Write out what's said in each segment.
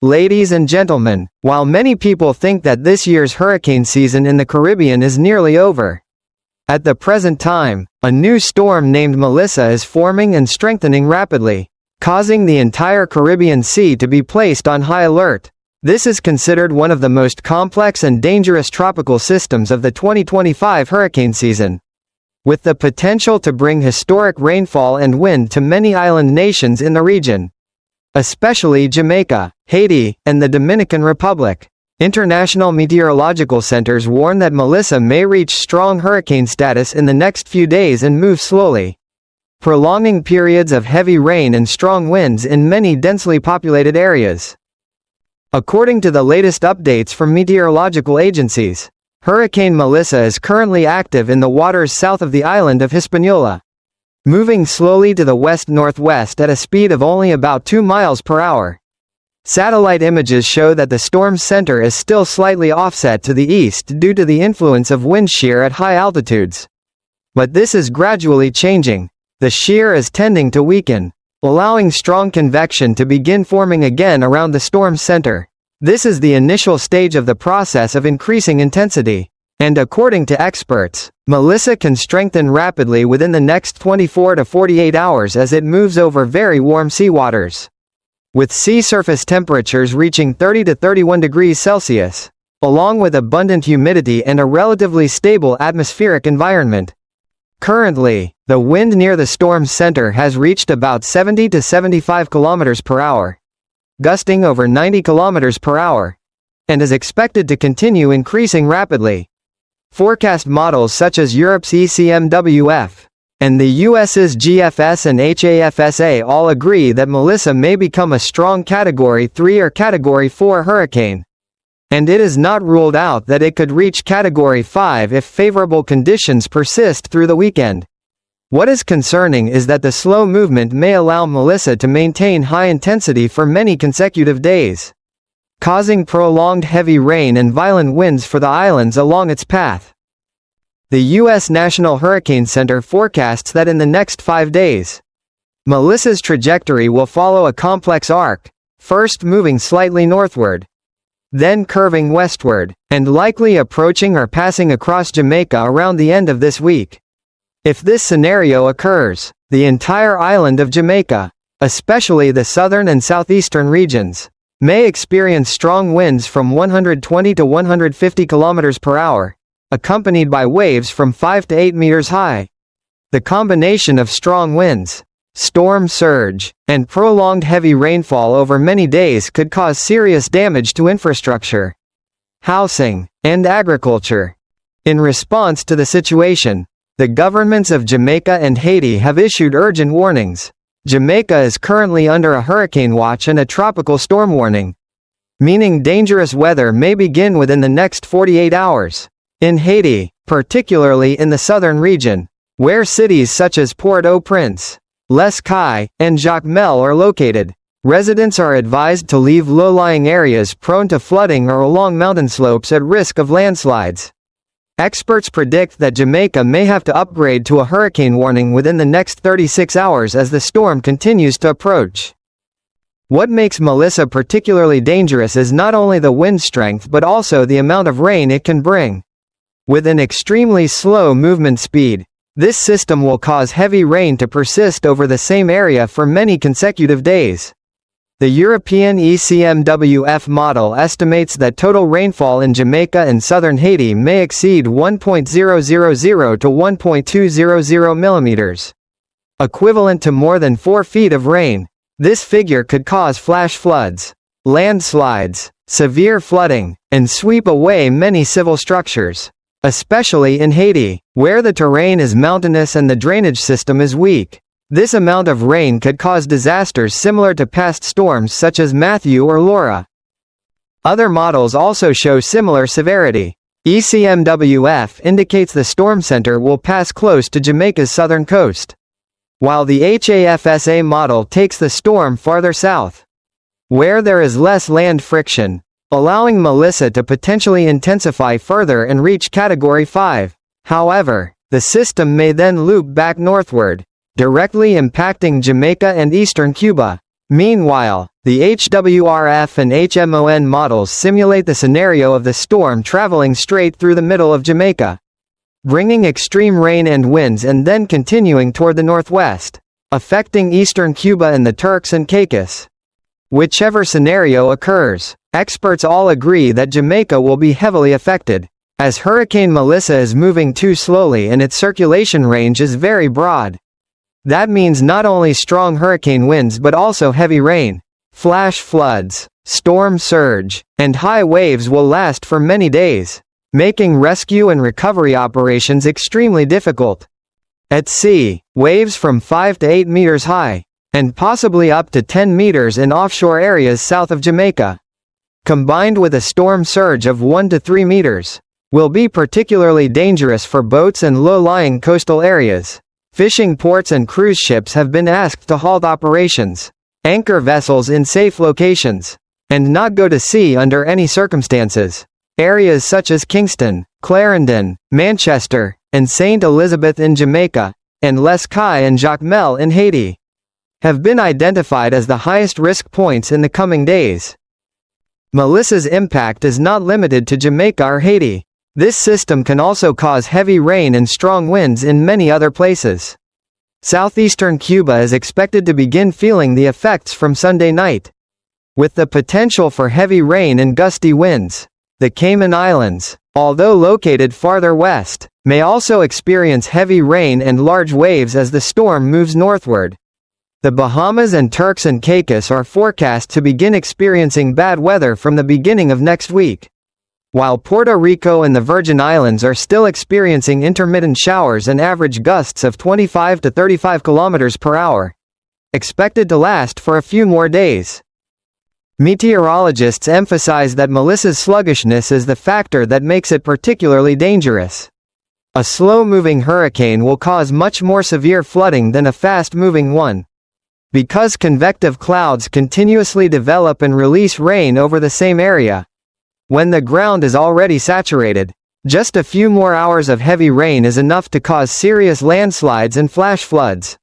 Ladies and gentlemen, while many people think that this year's hurricane season in the Caribbean is nearly over, at the present time, a new storm named Melissa is forming and strengthening rapidly, causing the entire Caribbean Sea to be placed on high alert. This is considered one of the most complex and dangerous tropical systems of the 2025 hurricane season, with the potential to bring historic rainfall and wind to many island nations in the region, especially Jamaica, Haiti, and the Dominican Republic. International meteorological centers warn that Melissa may reach strong hurricane status in the next few days and move slowly, prolonging periods of heavy rain and strong winds in many densely populated areas. According to the latest updates from meteorological agencies, Hurricane Melissa is currently active in the waters south of the island of Hispaniola, moving slowly to the west-northwest at a speed of only about 2 miles per hour. Satellite images show that the storm's center is still slightly offset to the east due to the influence of wind shear at high altitudes. But this is gradually changing. The shear is tending to weaken, allowing strong convection to begin forming again around the storm's center. This is the initial stage of the process of increasing intensity. And according to experts, Melissa can strengthen rapidly within the next 24 to 48 hours as it moves over very warm seawaters, with sea surface temperatures reaching 30 to 31 degrees Celsius, along with abundant humidity and a relatively stable atmospheric environment. Currently, the wind near the storm's center has reached about 70 to 75 kilometers per hour, gusting over 90 kilometers per hour, and is expected to continue increasing rapidly. Forecast models such as Europe's ECMWF and the US's GFS and HAFSA all agree that Melissa may become a strong Category 3 or Category 4 hurricane, and it is not ruled out that it could reach Category 5 if favorable conditions persist through the weekend. What is concerning is that the slow movement may allow Melissa to maintain high intensity for many consecutive days, causing prolonged heavy rain and violent winds for the islands along its path. The U.S. National Hurricane Center forecasts that in the next 5 days, Melissa's trajectory will follow a complex arc, first moving slightly northward, then curving westward, and likely approaching or passing across Jamaica around the end of this week. If this scenario occurs, the entire island of Jamaica, especially the southern and southeastern regions, may experience strong winds from 120 to 150 kilometers per hour, accompanied by waves from 5 to 8 meters high. The combination of strong winds, storm surge, and prolonged heavy rainfall over many days could cause serious damage to infrastructure, housing, and agriculture. In response to the situation, the governments of Jamaica and Haiti have issued urgent warnings. Jamaica is currently under a hurricane watch and a tropical storm warning, meaning dangerous weather may begin within the next 48 hours. In Haiti, particularly in the southern region, where cities such as Port-au-Prince, Les Cayes, and Jacmel are located, residents are advised to leave low-lying areas prone to flooding or along mountain slopes at risk of landslides. Experts predict that Jamaica may have to upgrade to a hurricane warning within the next 36 hours as the storm continues to approach. What makes Melissa particularly dangerous is not only the wind strength but also the amount of rain it can bring. With an extremely slow movement speed, this system will cause heavy rain to persist over the same area for many consecutive days. The European ECMWF model estimates that total rainfall in Jamaica and southern Haiti may exceed 1.000 to 1.200 millimeters, equivalent to more than 4 feet of rain. This figure could cause flash floods, landslides, severe flooding, and sweep away many civil structures, especially in Haiti, where the terrain is mountainous and the drainage system is weak. This amount of rain could cause disasters similar to past storms such as Matthew or Laura. Other models also show similar severity. ECMWF indicates the storm center will pass close to Jamaica's southern coast, while the HAFSA model takes the storm farther south, where there is less land friction, allowing Melissa to potentially intensify further and reach Category 5. However, the system may then loop back northward, directly impacting Jamaica and eastern Cuba. Meanwhile, The HWRF and HMON models simulate the scenario of the storm traveling straight through the middle of Jamaica, bringing extreme rain and winds and then continuing toward the northwest, affecting eastern Cuba and the Turks and Caicos. Whichever scenario occurs, experts all agree that Jamaica will be heavily affected, as Hurricane Melissa is moving too slowly and its circulation range is very broad. That means not only strong hurricane winds but also heavy rain, flash floods, storm surge, and high waves will last for many days, making rescue and recovery operations extremely difficult. At sea, waves from 5 to 8 meters high, and possibly up to 10 meters in offshore areas south of Jamaica, combined with a storm surge of 1 to 3 meters, will be particularly dangerous for boats and low-lying coastal areas. Fishing ports and cruise ships have been asked to halt operations, anchor vessels in safe locations, and not go to sea under any circumstances. Areas such as Kingston, Clarendon, Manchester, and St. Elizabeth in Jamaica, and Les Cayes and Jacmel in Haiti, have been identified as the highest risk points in the coming days. Melissa's impact is not limited to Jamaica or Haiti. This system can also cause heavy rain and strong winds in many other places. Southeastern Cuba is expected to begin feeling the effects from Sunday night, with the potential for heavy rain and gusty winds. The Cayman Islands, although located farther west, may also experience heavy rain and large waves as the storm moves northward. The Bahamas and Turks and Caicos are forecast to begin experiencing bad weather from the beginning of next week, while Puerto Rico and the Virgin Islands are still experiencing intermittent showers and average gusts of 25 to 35 kilometers per hour, expected to last for a few more days. Meteorologists emphasize that Melissa's sluggishness is the factor that makes it particularly dangerous. A slow-moving hurricane will cause much more severe flooding than a fast-moving one, because convective clouds continuously develop and release rain over the same area. When the ground is already saturated, just a few more hours of heavy rain is enough to cause serious landslides and flash floods.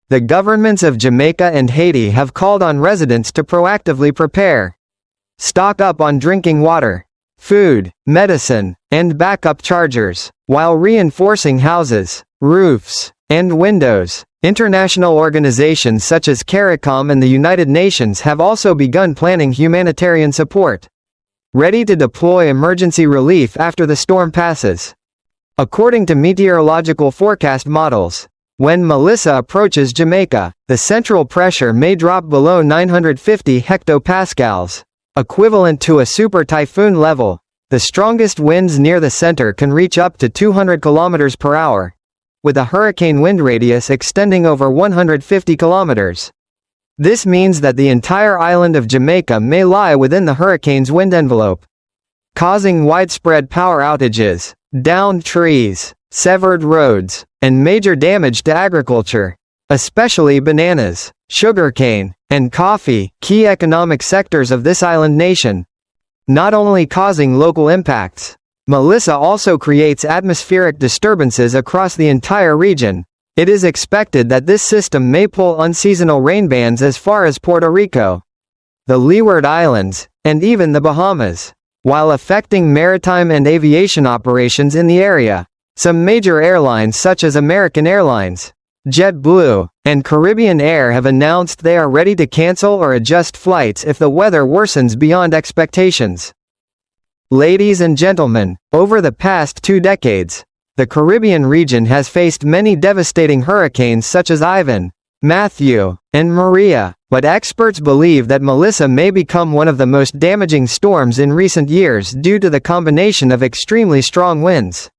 The governments of Jamaica and Haiti have called on residents to proactively prepare, stock up on drinking water, food, medicine, and backup chargers, while reinforcing houses, roofs, and windows. International organizations such as CARICOM and the United Nations have also begun planning humanitarian support, ready to deploy emergency relief after the storm passes. According to meteorological forecast models, when Melissa approaches Jamaica, the central pressure may drop below 950 hectopascals, equivalent to a super typhoon level. The strongest winds near the center can reach up to 200 kilometers per hour, with a hurricane wind radius extending over 150 kilometers. This means that the entire island of Jamaica may lie within the hurricane's wind envelope, causing widespread power outages, downed trees, severed roads, and major damage to agriculture, especially bananas, sugarcane, and coffee, key economic sectors of this island nation. Not only causing local impacts, Melissa also creates atmospheric disturbances across the entire region. It is expected that this system may pull unseasonal rain bands as far as Puerto Rico, the Leeward Islands, and even the Bahamas, while affecting maritime and aviation operations in the area. Some major airlines such as American Airlines, JetBlue, and Caribbean Air have announced they are ready to cancel or adjust flights if the weather worsens beyond expectations. Ladies and gentlemen, over the past 2 decades, the Caribbean region has faced many devastating hurricanes such as Ivan, Matthew, and Maria, but experts believe that Melissa may become one of the most damaging storms in recent years due to the combination of extremely strong winds,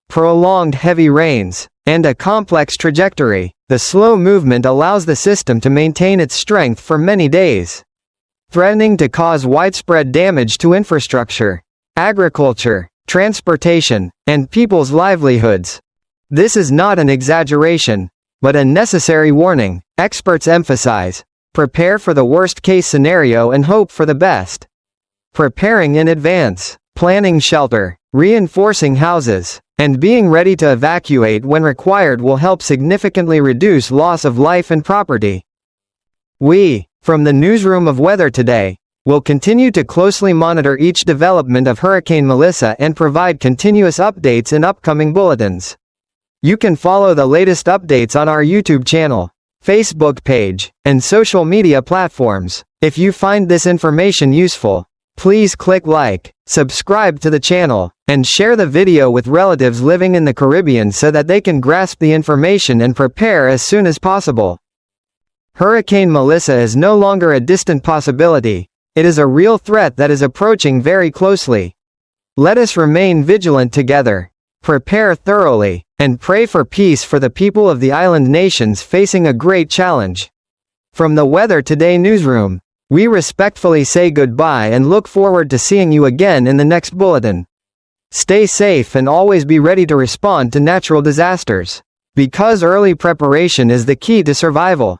prolonged heavy rains, and a complex trajectory. The slow movement allows the system to maintain its strength for many days, threatening to cause widespread damage to infrastructure, agriculture, transportation, and people's livelihoods. This is not an exaggeration, but a necessary warning. Experts emphasize, prepare for the worst-case scenario and hope for the best. Preparing in advance, planning shelter, reinforcing houses, and being ready to evacuate when required will help significantly reduce loss of life and property. We, From the newsroom of Weather Today, we'll continue to closely monitor each development of Hurricane Melissa and provide continuous updates in upcoming bulletins. You can follow the latest updates on our YouTube channel, Facebook page, and social media platforms. If you find this information useful, please click like, subscribe to the channel, and share the video with relatives living in the Caribbean so that they can grasp the information and prepare as soon as possible. Hurricane Melissa is no longer a distant possibility. It is a real threat that is approaching very closely. Let us remain vigilant together, prepare thoroughly, and pray for peace for the people of the island nations facing a great challenge. From the Weather Today newsroom, we respectfully say goodbye and look forward to seeing you again in the next bulletin. Stay safe and always be ready to respond to natural disasters, because early preparation is the key to survival.